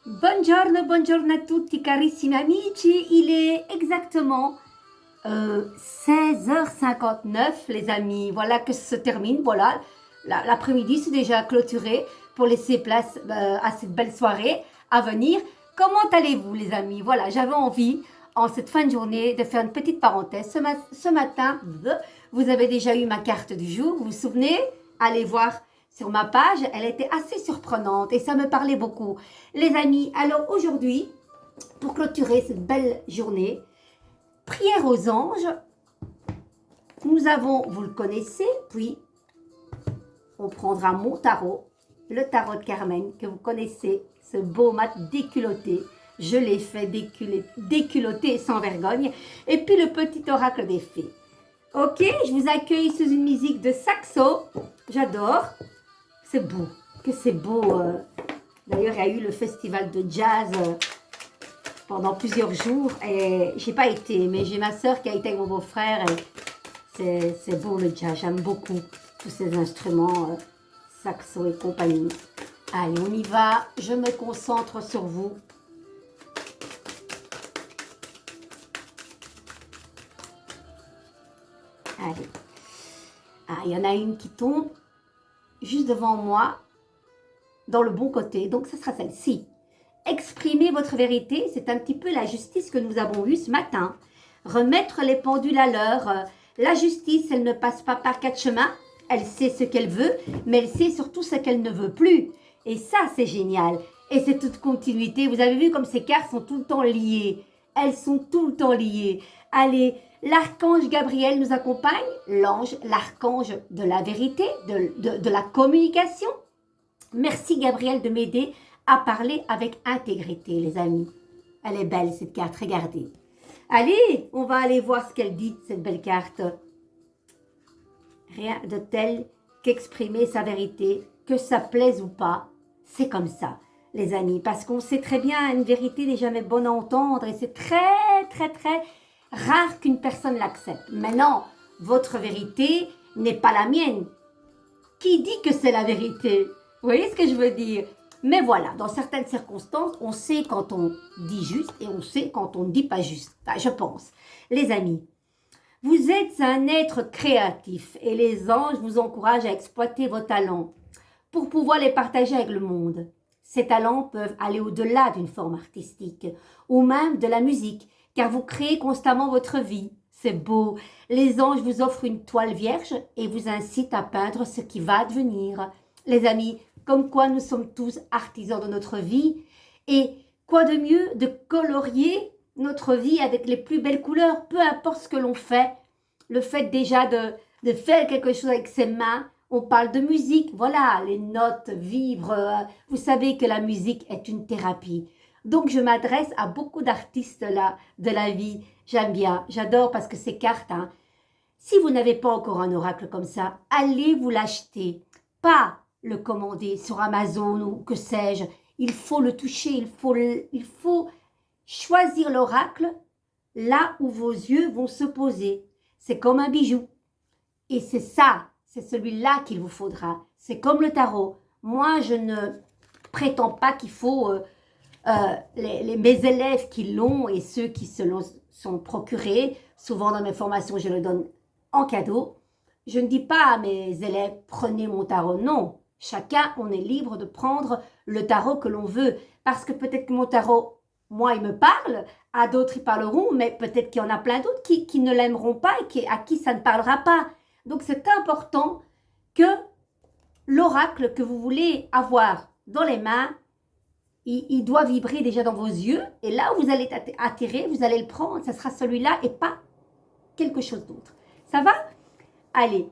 Buongiorno, buongiorno a tutti carissimi amici, il est exactement 16h59 les amis, voilà que se termine, voilà, l'après-midi c'est déjà clôturé pour laisser place à cette belle soirée à venir. Comment allez-vous les amis? Voilà, j'avais envie en cette fin de journée de faire une petite parenthèse. Ce matin, vous avez déjà eu ma carte du jour, vous vous souvenez? Allez voir sur ma page, elle était assez surprenante et ça me parlait beaucoup. Les amis, alors aujourd'hui, pour clôturer cette belle journée, prière aux anges, nous avons, vous le connaissez, puis on prendra mon tarot, le tarot de Carmen, que vous connaissez, ce beau mat déculotté. Je l'ai fait déculotté sans vergogne. Et puis le petit oracle des fées. Ok, je vous accueille sous une musique de saxo. J'adore. C'est beau, que c'est beau. D'ailleurs, il y a eu le festival de jazz pendant plusieurs jours. Et j'ai pas été, mais j'ai ma soeur qui a été avec mon beau-frère. C'est beau le jazz, j'aime beaucoup tous ces instruments, saxo et compagnie. Allez, on y va. Je me concentre sur vous. Allez. Ah, il y en a une qui tombe juste devant moi, dans le bon côté. Donc, ce sera celle-ci. Exprimer votre vérité, c'est un petit peu la justice que nous avons eue ce matin. Remettre les pendules à l'heure. La justice, elle ne passe pas par quatre chemins. Elle sait ce qu'elle veut, mais elle sait surtout ce qu'elle ne veut plus. Et ça, c'est génial. Et c'est toute continuité. Vous avez vu comme ces cartes sont tout le temps liées. Elles sont tout le temps liées. Allez, l'archange Gabriel nous accompagne. L'ange, l'archange de la vérité, de la communication. Merci Gabriel de m'aider à parler avec intégrité, les amis. Elle est belle, cette carte, regardez. Allez, on va aller voir ce qu'elle dit, cette belle carte. Rien de tel qu'exprimer sa vérité, que ça plaise ou pas, c'est comme ça, les amis. Parce qu'on sait très bien, une vérité n'est jamais bonne à entendre et c'est très, très, très rare qu'une personne l'accepte. Maintenant, votre vérité n'est pas la mienne. Qui dit que c'est la vérité? Vous voyez ce que je veux dire? Mais voilà, dans certaines circonstances, on sait quand on dit juste et on sait quand on ne dit pas juste. Enfin, je pense. Les amis, vous êtes un être créatif et les anges vous encouragent à exploiter vos talents pour pouvoir les partager avec le monde. Ces talents peuvent aller au-delà d'une forme artistique ou même de la musique, car vous créez constamment votre vie. C'est beau. Les anges vous offrent une toile vierge et vous incitent à peindre ce qui va advenir. Les amis, comme quoi nous sommes tous artisans de notre vie. Et quoi de mieux de colorier notre vie avec les plus belles couleurs, peu importe ce que l'on fait. Le fait déjà de faire quelque chose avec ses mains, on parle de musique, voilà, les notes vibrent. Vous savez que la musique est une thérapie. Donc je m'adresse à beaucoup d'artistes là de la vie. J'aime bien, j'adore parce que ces cartes, hein, si vous n'avez pas encore un oracle comme ça, allez vous l'acheter. Pas le commander sur Amazon ou que sais-je. Il faut le toucher, il faut choisir l'oracle là où vos yeux vont se poser. C'est comme un bijou. Et c'est ça, c'est celui-là qu'il vous faudra. C'est comme le tarot. Moi, je ne prétends pas qu'il faut mes élèves qui l'ont et ceux qui se sont procurés. Souvent dans mes formations, je le donne en cadeau. Je ne dis pas à mes élèves, prenez mon tarot. Non, chacun, on est libre de prendre le tarot que l'on veut. Parce que peut-être que mon tarot, moi, il me parle, à d'autres, ils parleront, mais peut-être qu'il y en a plein d'autres qui ne l'aimeront pas et à qui ça ne parlera pas. Donc, c'est important que l'oracle que vous voulez avoir dans les mains, il doit vibrer déjà dans vos yeux. Et là où vous allez atterrir, vous allez le prendre. Ça sera celui-là et pas quelque chose d'autre. Ça va? Allez.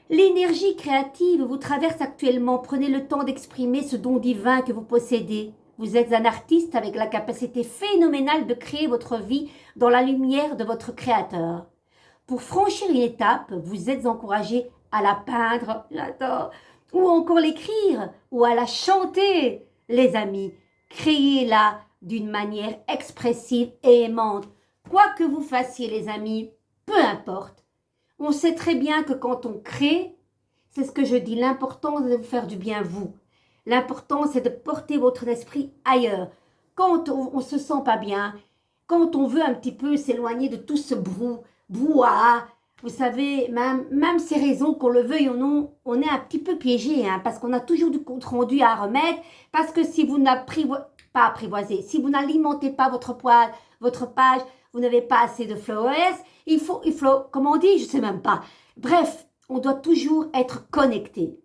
L'énergie créative vous traverse actuellement. Prenez le temps d'exprimer ce don divin que vous possédez. Vous êtes un artiste avec la capacité phénoménale de créer votre vie dans la lumière de votre créateur. Pour franchir une étape, vous êtes encouragé à la peindre, j'adore, ou encore l'écrire, ou à la chanter. Les amis, créez-la d'une manière expressive et aimante. Quoi que vous fassiez, les amis, peu importe. On sait très bien que quand on crée, c'est ce que je dis, l'important c'est de vous faire du bien vous. L'important, c'est de porter votre esprit ailleurs. Quand on ne se sent pas bien, quand on veut un petit peu s'éloigner de tout ce brouhaha, vous savez, même ces raisons, qu'on le veuille ou non, on est un petit peu piégé, hein, parce qu'on a toujours du compte-rendu à remettre, parce que si vous pas apprivoisez, si vous n'alimentez pas votre page, vous n'avez pas assez de followers, il faut, comment on dit, je ne sais même pas. Bref, on doit toujours être connecté.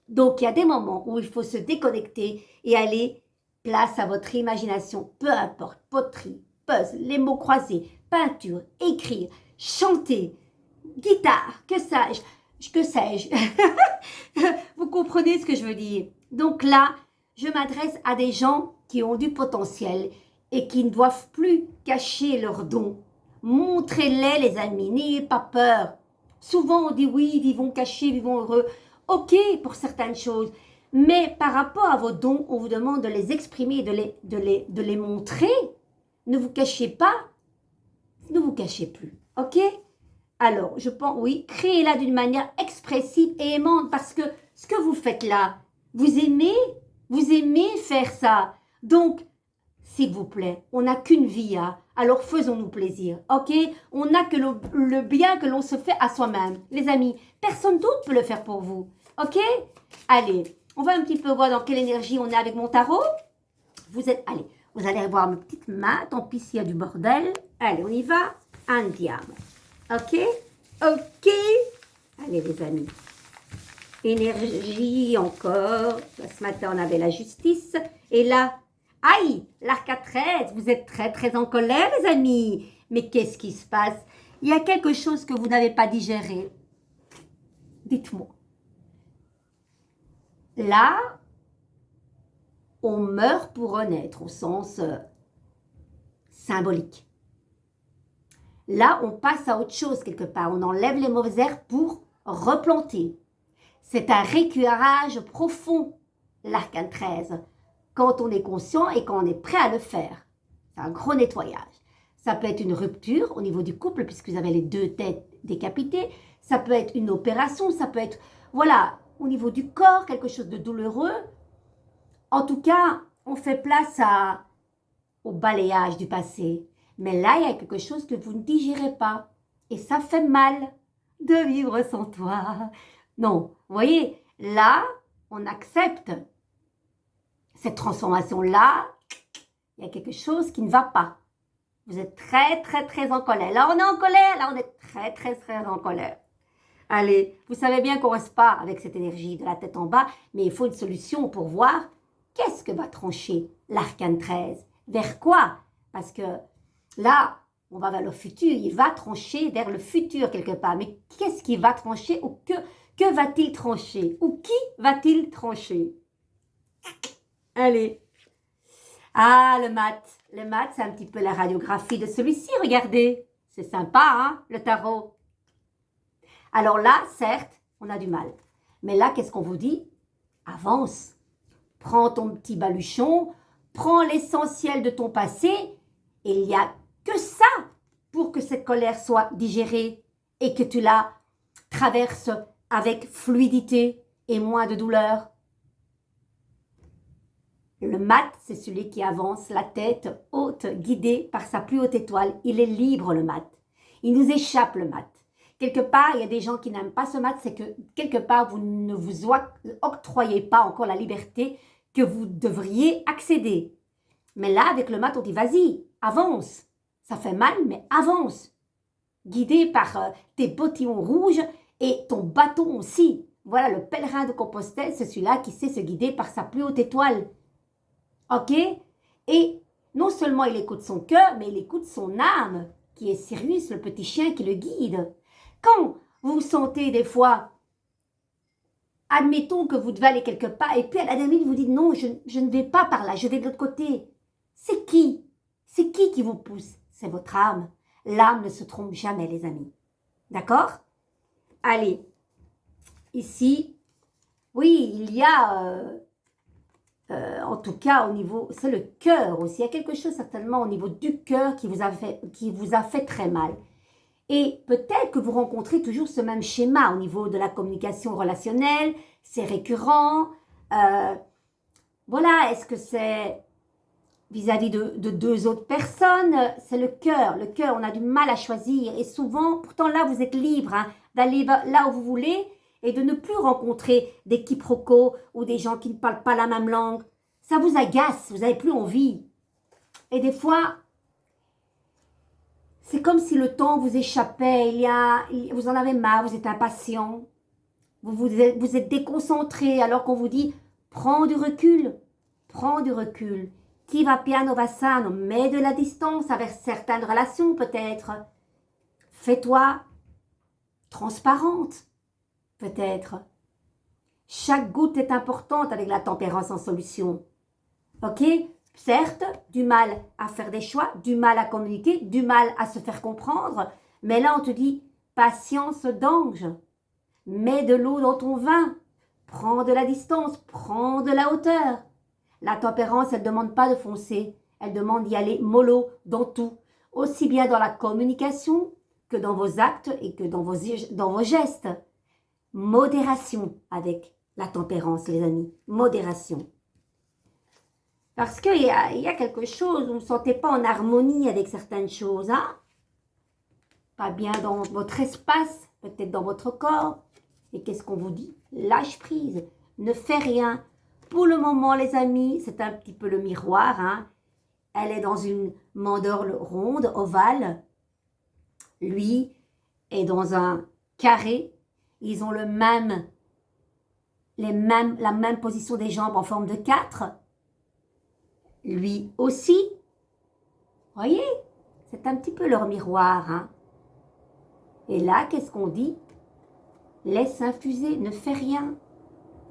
Donc, il y a des moments où il faut se déconnecter et aller place à votre imagination, peu importe, poterie, puzzle, les mots croisés, peinture, écrire, chanter, guitare, que sais-je. Vous comprenez ce que je veux dire. Donc là, je m'adresse à des gens qui ont du potentiel et qui ne doivent plus cacher leurs dons. Montrez-les, les amis, n'ayez pas peur. Souvent, on dit oui, vivons cachés, vivons heureux. Ok pour certaines choses, mais par rapport à vos dons, on vous demande de les exprimer, de les montrer. Ne vous cachez pas, ne vous cachez plus. Ok? Alors, je pense, oui, créez-la d'une manière expressive et aimante, parce que ce que vous faites là, vous aimez faire ça. Donc, s'il vous plaît, on n'a qu'une vie, hein, alors faisons-nous plaisir, ok? On n'a que le bien que l'on se fait à soi-même. Les amis, personne d'autre peut le faire pour vous, ok? Allez, on va un petit peu voir dans quelle énergie on est avec mon tarot. Allez, vous allez voir mes petites mains, tant pis s'il y a du bordel. Allez, on y va. Un diable, ok? Ok? Allez les amis. Énergie encore. Ce matin, on avait la justice. Et là, aïe, l'arc à 13, vous êtes très très en colère les amis. Mais qu'est-ce qui se passe? Il y a quelque chose que vous n'avez pas digéré. Dites-moi. Là, on meurt pour renaître au sens symbolique. Là, on passe à autre chose quelque part. On enlève les mauvaises herbes pour replanter. C'est un récurage profond, l'arcane 13. Quand on est conscient et quand on est prêt à le faire. C'est un gros nettoyage. Ça peut être une rupture au niveau du couple, puisque vous avez les deux têtes décapitées. Ça peut être une opération, ça peut être, voilà, au niveau du corps, quelque chose de douloureux. En tout cas, on fait place au balayage du passé. Mais là, il y a quelque chose que vous ne digérez pas. Et ça fait mal de vivre sans toi. Non, vous voyez, là, on accepte cette transformation-là. Il y a quelque chose qui ne va pas. Vous êtes très, très, très en colère. Là, on est en colère. Là, on est très, très, très en colère. Allez, vous savez bien qu'on ne reste pas avec cette énergie de la tête en bas, mais il faut une solution pour voir qu'est-ce que va trancher l'arcane 13. Vers quoi? Parce que là, on va vers le futur. Il va trancher vers le futur quelque part. Mais qu'est-ce qui va trancher ou que va-t-il trancher? Ou qui va-t-il trancher? Allez. Ah, le mat. Le mat, c'est un petit peu la radiographie de celui-ci, regardez. C'est sympa, hein, le tarot. Alors là, certes, on a du mal. Mais là, qu'est-ce qu'on vous dit? Avance. Prends ton petit baluchon, prends l'essentiel de ton passé, et il n'y a que ça pour que cette colère soit digérée et que tu la traverses avec fluidité et moins de douleur. Le mat, c'est celui qui avance la tête haute, guidé par sa plus haute étoile. Il est libre, le mat. Il nous échappe, le mat. Quelque part, il y a des gens qui n'aiment pas ce mat, c'est que quelque part, vous ne vous octroyez pas encore la liberté que vous devriez accéder. Mais là, avec le mat, on dit, vas-y, avance. Ça fait mal, mais avance. Guidé par tes bottillons rouges et ton bâton aussi. Voilà, le pèlerin de Compostelle, c'est celui-là qui sait se guider par sa plus haute étoile. Ok? Et non seulement il écoute son cœur, mais il écoute son âme, qui est Sirius, le petit chien qui le guide. Quand vous sentez des fois, admettons que vous devez aller quelque part, et puis à la dernière minute, vous dites non, je ne vais pas par là, je vais de l'autre côté. C'est qui? C'est qui vous pousse? C'est votre âme. L'âme ne se trompe jamais, les amis. D'accord? Allez, ici, oui, il y a... en tout cas, au niveau, c'est le cœur aussi. Il y a quelque chose certainement au niveau du cœur qui vous a fait très mal. Et peut-être que vous rencontrez toujours ce même schéma au niveau de la communication relationnelle. C'est récurrent. Voilà, est-ce que c'est vis-à-vis de deux autres personnes? C'est le cœur. Le cœur, on a du mal à choisir. Et souvent, pourtant là, vous êtes libre hein, d'aller là où vous voulez et de ne plus rencontrer des quiproquos ou des gens qui ne parlent pas la même langue. Ça vous agace, vous n'avez plus envie. Et des fois, c'est comme si le temps vous échappait. Vous en avez marre, vous êtes impatient. Vous êtes déconcentré alors qu'on vous dit « Prends du recul, prends du recul ». Qui va piano va sano, mets de la distance avec certaines relations peut-être. Fais-toi transparente, peut-être. Chaque goutte est importante avec la tempérance en solution. Ok? Certes, du mal à faire des choix, du mal à communiquer, du mal à se faire comprendre, mais là on te dit patience d'ange. Mets de l'eau dans ton vin, prends de la distance, prends de la hauteur. La tempérance, elle ne demande pas de foncer, elle demande d'y aller mollo dans tout, aussi bien dans la communication que dans vos actes et que dans vos gestes. Modération avec la tempérance, les amis, modération. Parce qu'il y a quelque chose, vous ne vous sentez pas en harmonie avec certaines choses, hein? Pas bien dans votre espace, peut-être dans votre corps. Et qu'est-ce qu'on vous dit? Lâche prise, ne fais rien. Pour le moment, les amis, c'est un petit peu le miroir. Hein. Elle est dans une mandorle ronde, ovale. Lui est dans un carré. Ils ont la même position des jambes en forme de 4. Lui aussi. Voyez, c'est un petit peu leur miroir. Hein. Et là, qu'est-ce qu'on dit? Laisse infuser, ne fais rien.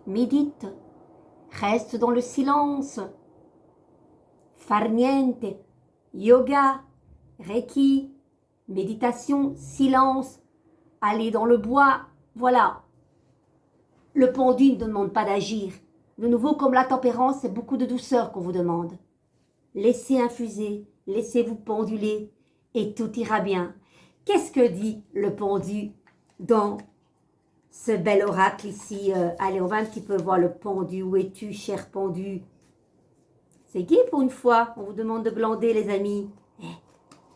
Médite. Reste dans le silence. Far niente. Yoga, Reiki, méditation, silence. Aller dans le bois. Voilà. Le pendu ne demande pas d'agir. De nouveau, comme la tempérance, c'est beaucoup de douceur qu'on vous demande. Laissez infuser, laissez-vous penduler et tout ira bien. Qu'est-ce que dit le pendu dans ce bel oracle ici? Allez, on va un petit peu voir le pendu. Où es-tu, cher pendu? C'est gai pour une fois. On vous demande de glander, les amis. Il ne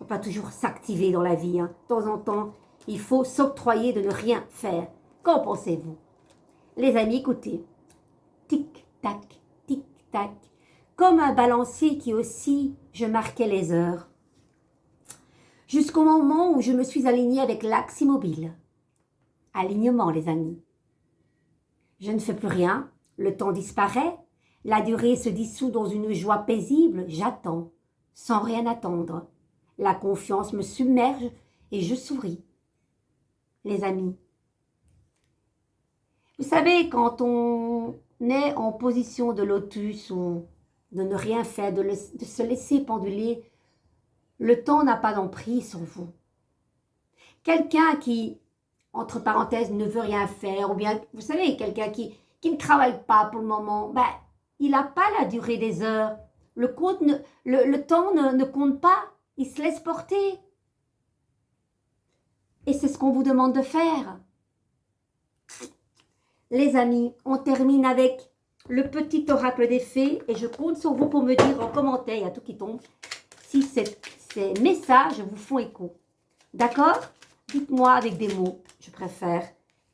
faut pas toujours s'activer dans la vie. Hein. De temps en temps, il faut s'octroyer de ne rien faire. Qu'en pensez-vous? Les amis, écoutez. Tic-tac, tic-tac. Comme un balancier qui aussi, je marquais les heures. Jusqu'au moment où je me suis alignée avec l'axe immobile. Alignement, les amis. Je ne fais plus rien, le temps disparaît, la durée se dissout dans une joie paisible, j'attends, sans rien attendre. La confiance me submerge et je souris. Les amis, vous savez, quand on est en position de lotus ou de ne rien faire, de se laisser penduler, le temps n'a pas d'emprise sur vous. Quelqu'un qui, entre parenthèses, ne veut rien faire, ou bien, vous savez, quelqu'un qui ne travaille pas pour le moment, ben, il n'a pas la durée des heures. Le temps ne compte pas, il se laisse porter. Et c'est ce qu'on vous demande de faire. Les amis, on termine avec le petit oracle des fées et je compte sur vous pour me dire en commentaire, il y a tout qui tombe, si ces messages vous font écho. D'accord? Dites-moi avec des mots, je préfère,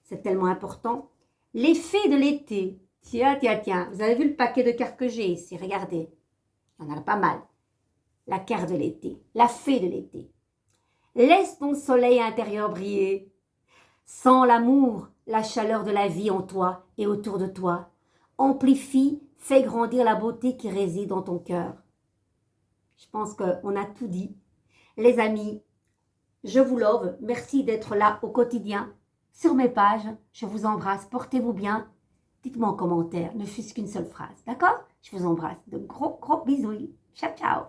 c'est tellement important. Les fées de l'été. Tiens, tiens, tiens, vous avez vu le paquet de cartes que j'ai ici, regardez. Il y en a pas mal. La carte de l'été, la fée de l'été. Laisse ton soleil intérieur briller. Sens l'amour, la chaleur de la vie en toi et autour de toi. Amplifie, fais grandir la beauté qui réside dans ton cœur. Je pense qu'on a tout dit. Les amis, je vous love. Merci d'être là au quotidien sur mes pages. Je vous embrasse. Portez-vous bien. Dites-moi en commentaire, ne fût-ce qu'une seule phrase. D'accord? Je vous embrasse. De gros, gros bisous. Ciao, ciao.